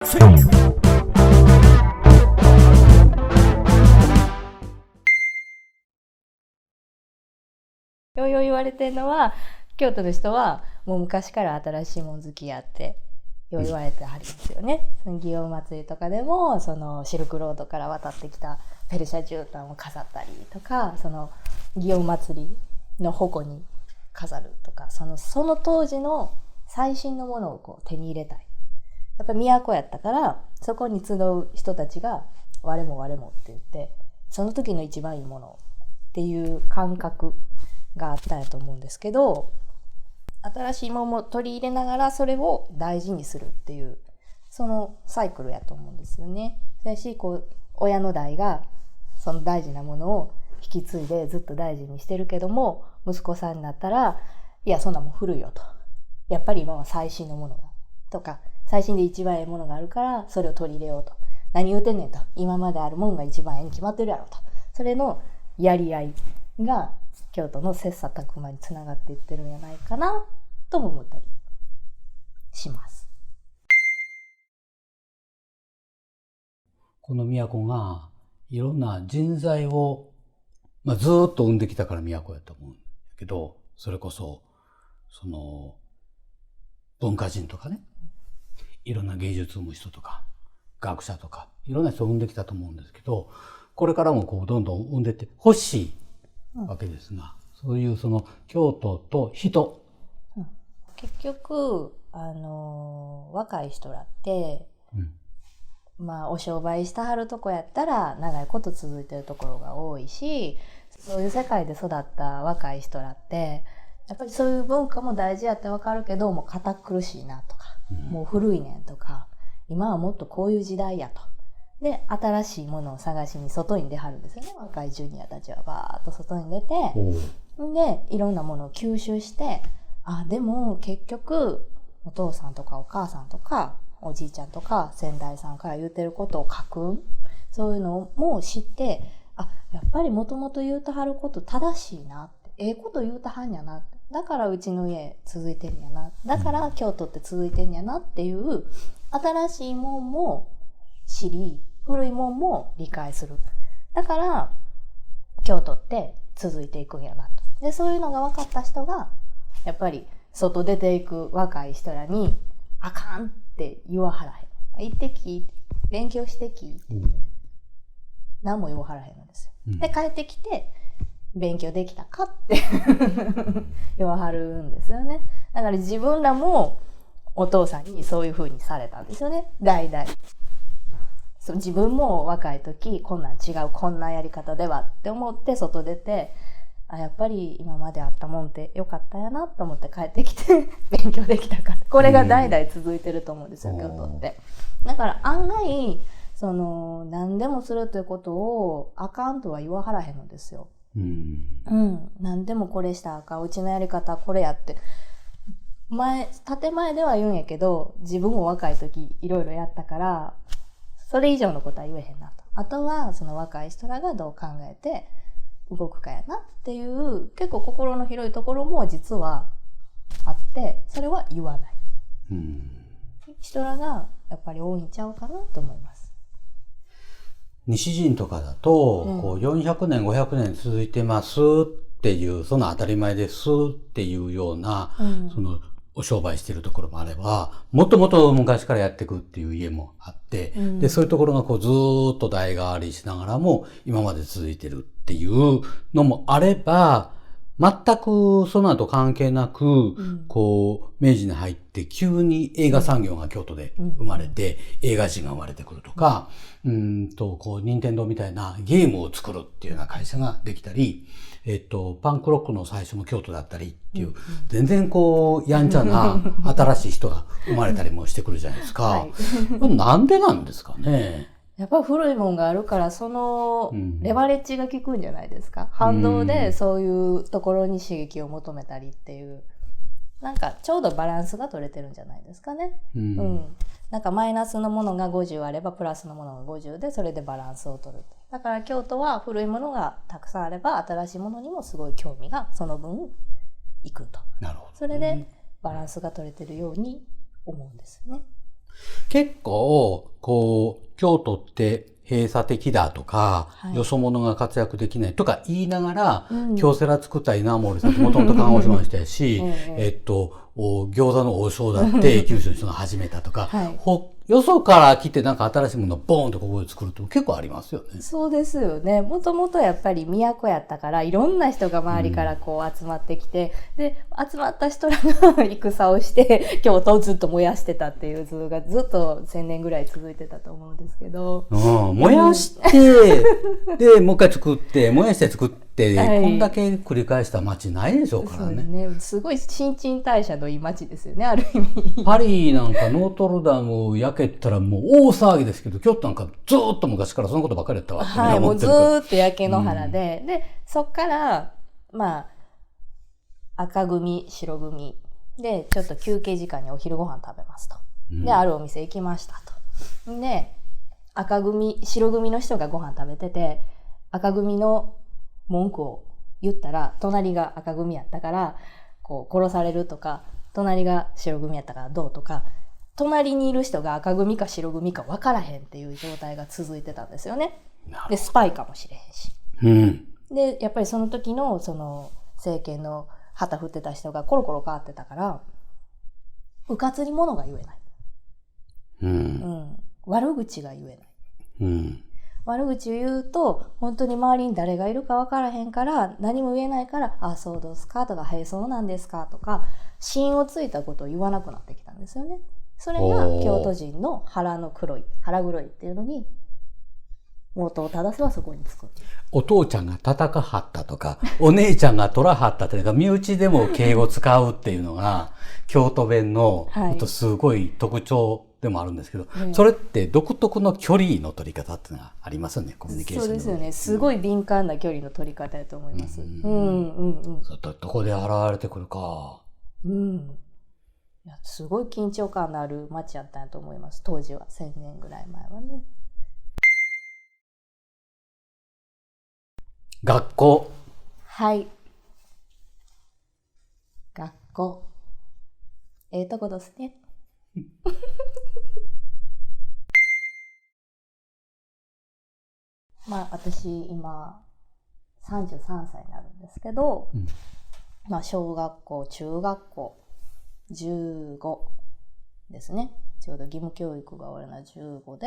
ようよう言われてるのは、京都の人はもう昔から新しいもん好きやってよう言われてはりますよね。祇園祭とかでもそのシルクロードから渡ってきたペルシャ絨毯を飾ったりとか、その祇園祭の矛に飾るとか、その当時の最新のものをこう手に入れたい。やっぱり都やったからそこに集う人たちが我も我もって言って、その時の一番いいものっていう感覚があったんやと思うんですけど、新しいものも取り入れながらそれを大事にするっていう、そのサイクルやと思うんですよね。だし、こう親の代がその大事なものを引き継いでずっと大事にしてるけども、息子さんになったら、いやそんなもん古いよと、やっぱり今は最新のものだとか、最新で一番ええものがあるからそれを取り入れようと、何言うてんねんと、今まであるもんが一番ええに決まってるやろと、それのやり合いが京都の切磋琢磨につながっていってるんじゃないかなとも思ったりします。この都がいろんな人材を、ずーっと生んできたから都やと思うんだけど、それこそその文化人とかね、いろんな芸術を生む人とか学者とかいろんな人を生んできたと思うんですけど、これからもこうどんどん生んでってほしいわけですが、そういうその京都と人、結局若い人らって、お商売したはるとこやったら長いこと続いてるところが多いし、そういう世界で育った若い人らってやっぱりそういう文化も大事やってわかるけど、もう堅苦しいなとか、もう古いねんとか、今はもっとこういう時代やと。で、新しいものを探しに外に出はるんですよね。若いジュニアたちはバーッと外に出て、で、いろんなものを吸収して、でも結局お父さんとかお母さんとかおじいちゃんとか先代さんから言うてることを書く、そういうのも知って、やっぱりもともと言うたはること正しいなって、ええこと言うたはんやなって、だからうちの家続いてんやな、だから京都って続いてんやなっていう、新しいもんも知り、古いもんも理解する。だから京都って続いていくんやなと。で、そういうのが分かった人がやっぱり外出ていく若い人らにあかんって言わはらへん。行ってき、勉強してき、何も言わはらへんのですよ。で、帰ってきて勉強できたかって言わはるんですよね。だから自分らもお父さんにそういう風にされたんですよね。代々。自分も若い時こんなん違う、こんなやり方ではって思って外出て、やっぱり今まであったもんってよかったやなと思って帰ってきて勉強できたか、これが代々続いてると思うんですよ、京都って。だから案外何でもするということをあかんとは言わはらへんのですよ。何でもこれしたらあかん、うちのやり方これやって建前では言うんやけど、自分も若い時いろいろやったからそれ以上のことは言えへんなと。あとはその若い人らがどう考えて動くかやなっていう、結構心の広いところも実はあって、それは言わない、人らがやっぱり多いんちゃうかなと思います。西陣とかだと、こう400年500年続いてますっていう、その当たり前ですっていうような、そのお商売してるところもあれば、もともと昔からやっていくっていう家もあって、で、そういうところがこうずーっと代替わりしながらも今まで続いてるっていうのもあれば、全くその後関係なく、こう、明治に入って急に映画産業が京都で生まれて、映画人が生まれてくるとか、こう、任天堂みたいなゲームを作るっていうような会社ができたり、パンクロックの最初も京都だったりっていう、全然こう、やんちゃな新しい人が生まれたりもしてくるじゃないですか。なんでなんですかね。やっぱ古いもんがあるから、そのレバレッジが効くんじゃないですか。反動でそういうところに刺激を求めたりっていう、なんかちょうどバランスが取れてるんじゃないですかね。なんかマイナスのものが50あればプラスのものが50で、それでバランスを取る。だから京都は古いものがたくさんあれば新しいものにもすごい興味がその分いくと。なるほど。それでバランスが取れてるように思うんですね。結構、こう、京都って閉鎖的だとか、はい、よそ者が活躍できないとか言いながら、京セラ作った稲森さんってもともと看護師の人やし、餃子の王将だって九州の人が始めたとか、はい、よそから来てなんか新しいものをボーンとここで作るって結構ありますよね。そうですよね。もともとやっぱり都やったから、いろんな人が周りからこう集まってきて、で、集まった人らが戦をして、京都をずっと燃やしてたっていう図がずっと1000年ぐらい続いてたと思うんですけど。燃やして、で、もう一回作って、燃やして作って、はい、こんだけ繰り返した街ないでしょうからね。そうね。すごい新陳代謝のいい街ですよね、ある意味。パリなんかノートルダム焼けたらもう大騒ぎですけど、京都なんかずーっと昔からそのことばっかりやったわって、はい、もうずーっと焼け野原で、で、そっから、まあ、赤組、白組で、ちょっと休憩時間にお昼ご飯食べますと。で、あるお店行きましたと。で、赤組、白組の人がご飯食べてて、赤組の文句を言ったら、隣が赤組やったから、こう、殺されるとか、隣が白組やったからどうとか、隣にいる人が赤組か白組か分からへんっていう状態が続いてたんですよね。で、スパイかもしれへんし。うん、で、やっぱりその時の、その、政権の旗振ってた人がコロコロ変わってたから、うかつにものが言えない。うん。悪口が言えない。うん。悪口を言うと、本当に周りに誰がいるか分からへんから、何も言えないから、あ、そうですかとか、はい、そうなんですかとか、芯をついたことを言わなくなってきたんですよね。それが京都人の腹黒いっていうのに、元を正せばそこにつく。お父ちゃんが戦はったとか、お姉ちゃんが取らはったというか、身内でも敬語使うっていうのが、京都弁の、すごい特徴でもあるんですけど、それって独特の距離の取り方っていうのがありますよね、コミュニケーション。そうですよね。すごい敏感な距離の取り方だと思います。どこで現れてくるか。うん。いや、すごい緊張感のある街やったんやと思います。当時は、1000年ぐらい前はね。学校。はい。学校。とこですね。まあ、私、今、33歳になるんですけど、まあ、小学校、中学校、15ですね。ちょうど義務教育が終わるのは15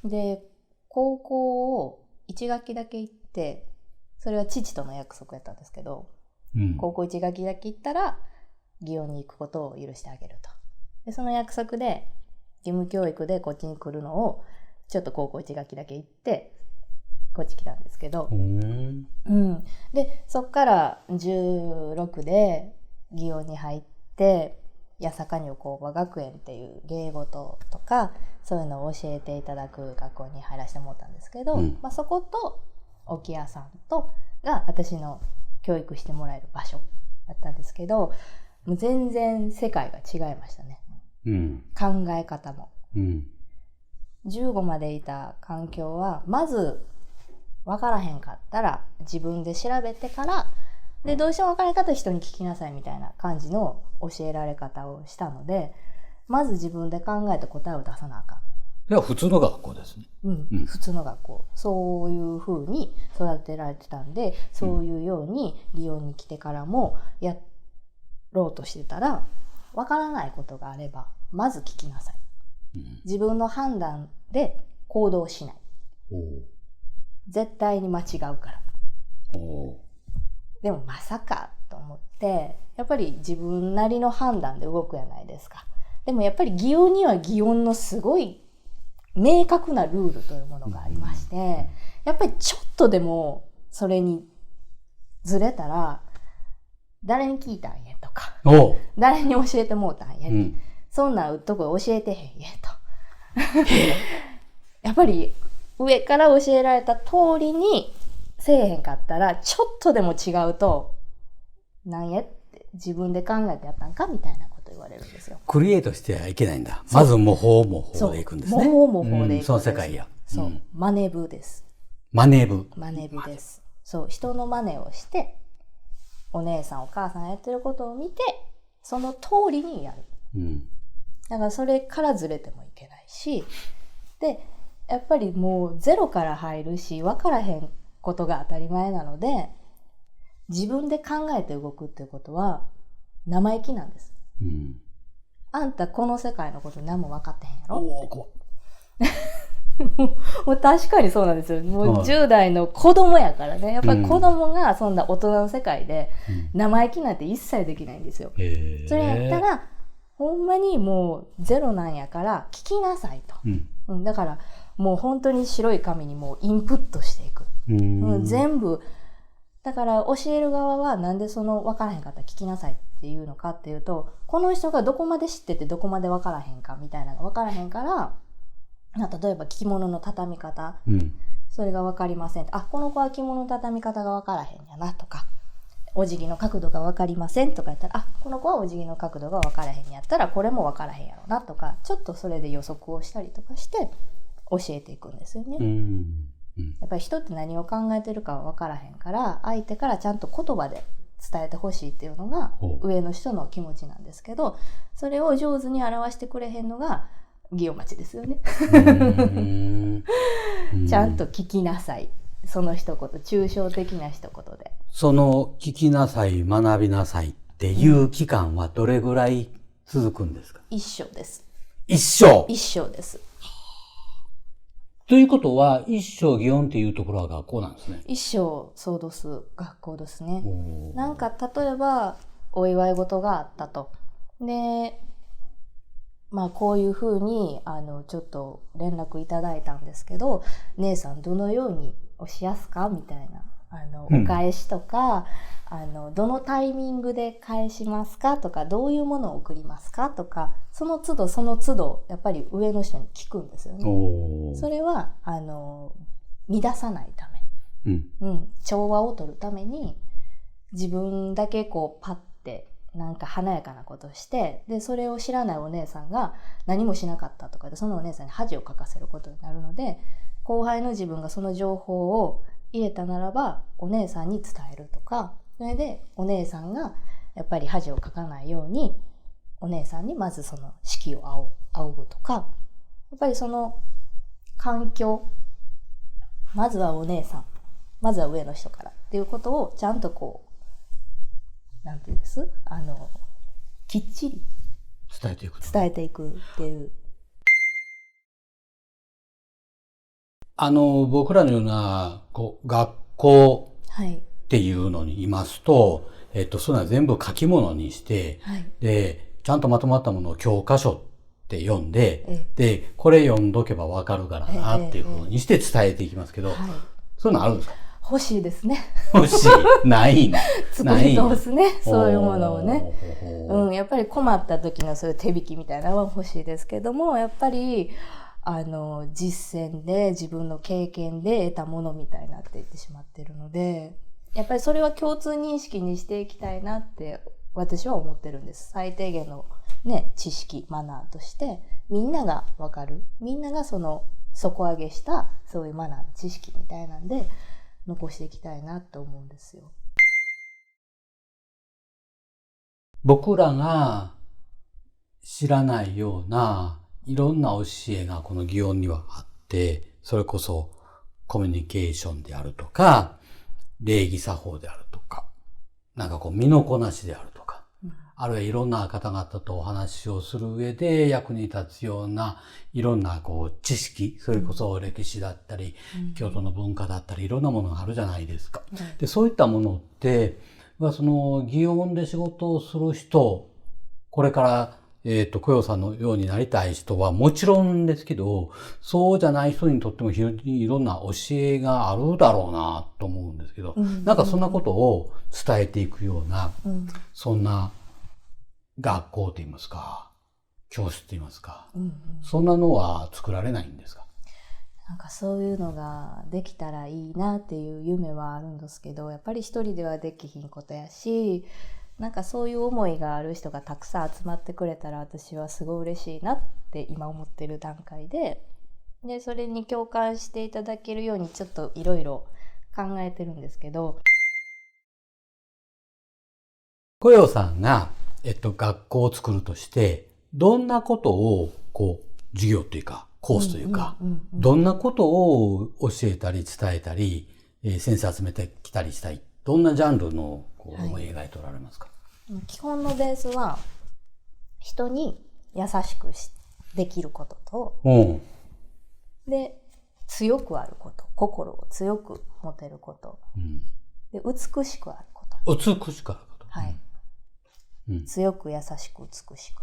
で、高校を1学期だけ行って、それは父との約束やったんですけど、高校1学期だけ行ったら、祇園に行くことを許してあげると。で、その約束で、義務教育でこっちに来るのを、ちょっと高校1学期だけ行って、こっち来たんですけど、で、そっから16で祇園に入って、八坂女工場学園っていう芸事とか、そういうのを教えていただく学校に入らせてもらったんですけど、まあ、そこと置屋さんとが私の教育してもらえる場所だったんですけど、もう全然世界が違いましたね。考え方も。15までいた環境は、まず分からへんかったら自分で調べてから、で、どうしても分からへんかったら人に聞きなさいみたいな感じの教えられ方をしたので、まず自分で考えて答えを出さなあかん。いや、普通の学校ですね。普通の学校。そういう風に育てられてたんで、そういうように祇園に来てからもやろうとしてたら、分からないことがあれば、まず聞きなさい。自分の判断で行動しない。絶対に間違うから。でもまさかと思って、やっぱり自分なりの判断で動くやないですか。でもやっぱり祇園には祇園のすごい明確なルールというものがありまして、やっぱりちょっとでもそれにずれたら、誰に聞いたんやとか、誰に教えてもうたんや、そんなとこ教えてへんやと。やっぱり上から教えられた通りにせえへんかったら、ちょっとでも違うと、なんやって自分で考えてやったんかみたいなこと言われるんですよ。クリエイトしてはいけないんだ。まず模倣でいくんですね。模倣でいく。その世界や。そう。マネブです。マネブです。そう。人の真似をして、お姉さんお母さんがやってることを見て、その通りにやる。だからそれからずれてもいけけないし、でやっぱりもうゼロから入るし分からへんことが当たり前なので、自分で考えて動くっていうことは生意気なんです、うん、あんたこの世界のこと何も分かってへんやろもう確かにそうなんですよ。もう10代の子供やからね、やっぱり子供がそんな大人の世界で生意気なんて一切できないんですよ、それやったらほんまにもうゼロなんやから聞きなさいと、うん、だからもう本当に白い紙にもうインプットしていく、全部だから教える側はなんでその分からへんかったら聞きなさいっていうのかっていうと、この人がどこまで知っててどこまで分からへんかみたいなのが分からへんから、例えば着物の畳み方、それが分かりません、あ、この子は着物の畳み方が分からへんやなとか、お辞儀の角度が分かりませんとか言ったら、あ、この子はお辞儀の角度が分からへんやったらこれも分からへんやろなとか、ちょっとそれで予測をしたりとかして教えていくんですよね、やっぱり人って何を考えてるかは分からへんから、相手からちゃんと言葉で伝えてほしいっていうのが上の人の気持ちなんですけど、それを上手に表してくれへんのが祇園町ですよねちゃんと聞きなさい、その一言、抽象的な一言で。その聞きなさい、学びなさいっていう期間はどれぐらい続くんですか？一生です。一生？一生です。ということは、一生祇園っていうところは学校なんですね。一生ソードス学校ですね。なんか例えばお祝い事があったと。で、まあこういうふうにちょっと連絡いただいたんですけど、姉さんどのようにおしやすかみたいなお返しとか、どのタイミングで返しますかとか、どういうものを送りますかとか、その都度その都度やっぱり上の人に聞くんですよね。それは乱さないため、調和を取るために、自分だけこうパッてなんか華やかなことをして、でそれを知らないお姉さんが何もしなかったとかで、そのお姉さんに恥をかかせることになるので、後輩の自分がその情報を入れたならばお姉さんに伝えるとか、それでお姉さんがやっぱり恥をかかないようにお姉さんにまずその指揮を仰ぐとか、やっぱりその環境、まずはお姉さん、まずは上の人からっていうことをちゃんとこう、なんていうんです、きっちり伝えていくっていう。僕らのような学校っていうのにいますと、そういうのは全部書き物にして、でちゃんとまとまったものを教科書って読んで、でこれ読んどけばわかるからなっていうふうにして伝えていきますけど、そういうのあるんですか？欲しいですね。欲しい。ないん作り通すね。そういうものをね。やっぱり困った時のそういう手引きみたいなのは欲しいですけども、やっぱり実践で自分の経験で得たものみたいになっていってしまっているので、やっぱりそれは共通認識にしていきたいなって私は思ってるんです。最低限のね、知識、マナーとしてみんなが分かる、みんながその底上げしたそういうマナーの知識みたいなんで残していきたいなと思うんですよ。僕らが知らないようないろんな教えがこの祇園にはあって、それこそコミュニケーションであるとか、礼儀作法であるとか、なんかこう身のこなしであるとか、あるいはいろんな方々とお話をする上で役に立つようないろんなこう知識、それこそ歴史だったり、京都の文化だったりいろんなものがあるじゃないですか。で、そういったものってその祇園で仕事をする人、これから小葉さんのようになりたい人はもちろんですけど、そうじゃない人にとっても非常にいろんな教えがあるだろうなと思うんですけど、なんかそんなことを伝えていくような、そんな学校といいますか、教室といいますか、そんなのは作られないんですか？なんかそういうのができたらいいなっていう夢はあるんですけど、やっぱり一人ではできひんことやし、なんかそういう思いがある人がたくさん集まってくれたら私はすごい嬉しいなって今思ってる段階で、それに共感していただけるようにちょっといろいろ考えてるんですけど。小葉さんが、学校を作るとしてどんなことをこう授業というか、コースというか、どんなことを教えたり伝えたり、先生集めてきたりしたい。どんなジャンルの思い描いておられますか？基本のベースは、人に優しくできることと、で、強くあること、心を強く持てること、で美しくあること。美しくあること。はい。強く優しく美しく。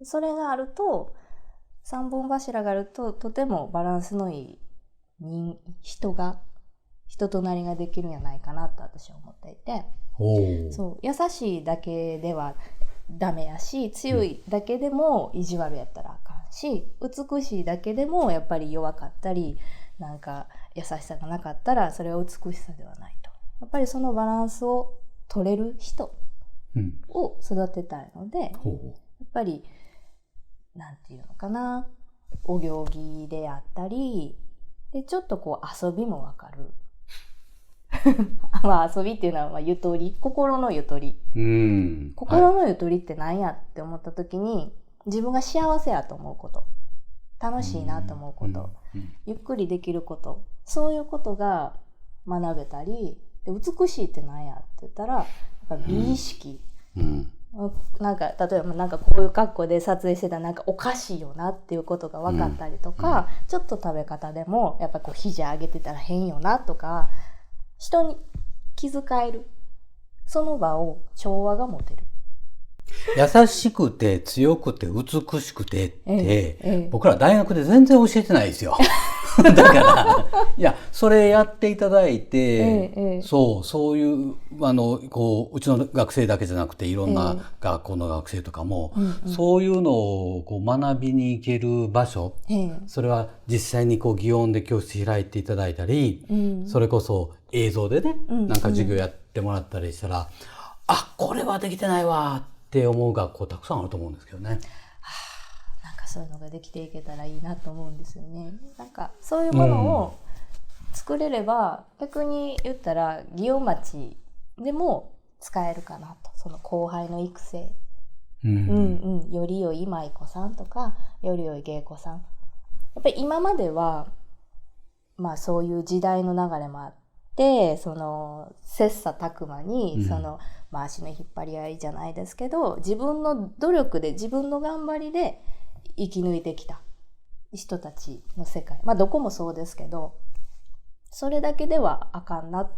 それがあると、三本柱があると、とてもバランスのいい人となりができるんじゃないかなと私は思っていて、そう優しいだけではダメやし、強いだけでも意地悪やったらあかんし、美しいだけでもやっぱり弱かったり、なんか優しさがなかったらそれは美しさではないと。やっぱりそのバランスを取れる人を育てたいので、やっぱりなんていうのかな、お行儀であったりで、ちょっとこう遊びもわかるまあ遊びっていうのはまあゆとり、心のゆとり、心のゆとりって何やって思った時に、自分が幸せやと思うこと、楽しいなと思うこと、ゆっくりできること、そういうことが学べたりで、美しいって何やって言ったらやっぱ美意識、なんか例えばなんかこういう格好で撮影してたらなんかおかしいよなっていうことが分かったりとか、ちょっと食べ方でもやっぱこう肘上げてたら変よなとか、人に気遣える、その場を調和が持てる。優しくて強くて美しくてって、僕ら大学で全然教えてないですよ。だからいやそれやっていただいて、そういうこううちの学生だけじゃなくていろんな学校の学生とかも、そういうのをこう学びに行ける場所、それは実際にこう祇園で教室開いていただいたり、それこそ映像でね、なんか授業やってもらったりしたら、あ、これはできてないわって思う学校たくさんあると思うんですけどね。なんかそういうのができていけたらいいなと思うんですよね。なんかそういうものを作れれば、逆に言ったら祇園町でも使えるかなと。その後輩の育成、より良い舞妓さんとかより良い芸妓さん、やっぱり今まではまあそういう時代の流れもあって、その切磋琢磨にその足の引っ張り合いじゃないですけど、自分の努力で自分の頑張りで生き抜いてきた人たちの世界、まあどこもそうですけど、それだけではあかんな。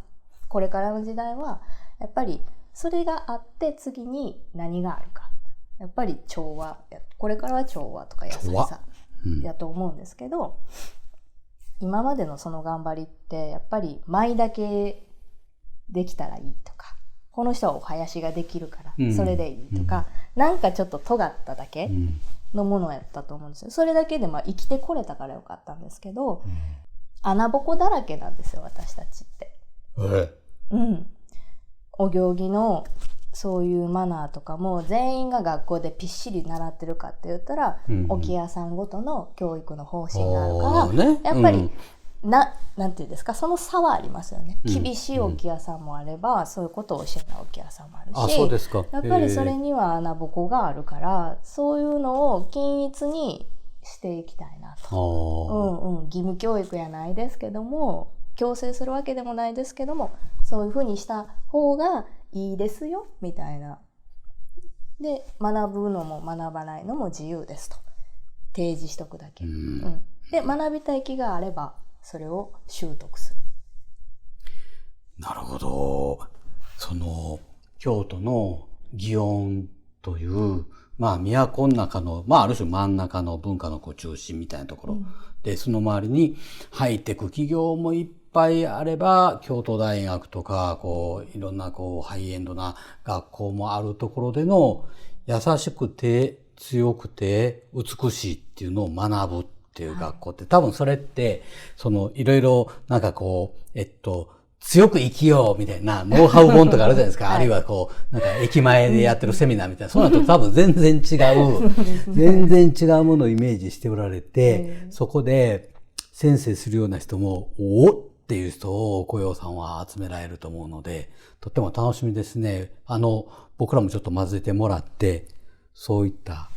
これからの時代はやっぱりそれがあって、次に何があるか、やっぱり調和、これからは調和とか優しさやと思うんですけど、今までのその頑張りってやっぱり舞だけできたらいいとか、この人はお囃子ができるからそれでいいとか、なんかちょっと尖っただけのものやったと思うんですよ。それだけでまあ生きてこれたからよかったんですけど、穴ぼこだらけなんですよ私たちって。お行儀のそういうマナーとかも全員が学校でぴっしり習ってるかって言ったら、置屋さんごとの教育の方針があるから、やっぱりなんていうんですか、その差はありますよね。厳しい置屋さんもあれば、そういうことを教えない置屋さんもあるし、そうですか。やっぱりそれには穴ぼこがあるから、そういうのを均一にしていきたいなと。義務教育やないですけども、強制するわけでもないですけども、そういうふうにした方がいいですよみたいな。で、学ぶのも学ばないのも自由ですと提示しとくだけ。で、学びたい気があればそれを習得する。なるほど。その京都の祇園というまあ都の中のまあある種真ん中の文化の中心みたいなところ、でその周りにハイテク企業もいっぱいあれば、京都大学とかこういろんなこうハイエンドな学校もあるところでの優しくて強くて美しいっていうのを学ぶっていう学校って、多分それってそのいろいろなんかこう強く生きようみたいなノウハウ本とかあるじゃないですか。あるいはこうなんか駅前でやってるセミナーみたいな、そうなると多分全然違うものをイメージしておられて、そこで先生するような人もおっていう人を小陽さんは集められると思うので、とっても楽しみですね。僕らもちょっと混ぜてもらって、そういった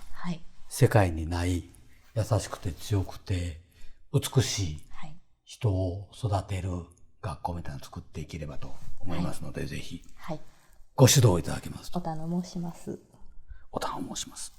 世界にない優優しくて強くて美しい人を育てる学校みたいなのを作っていければと思いますので、ぜひご指導いただけますと。お頼申します。お頼申します。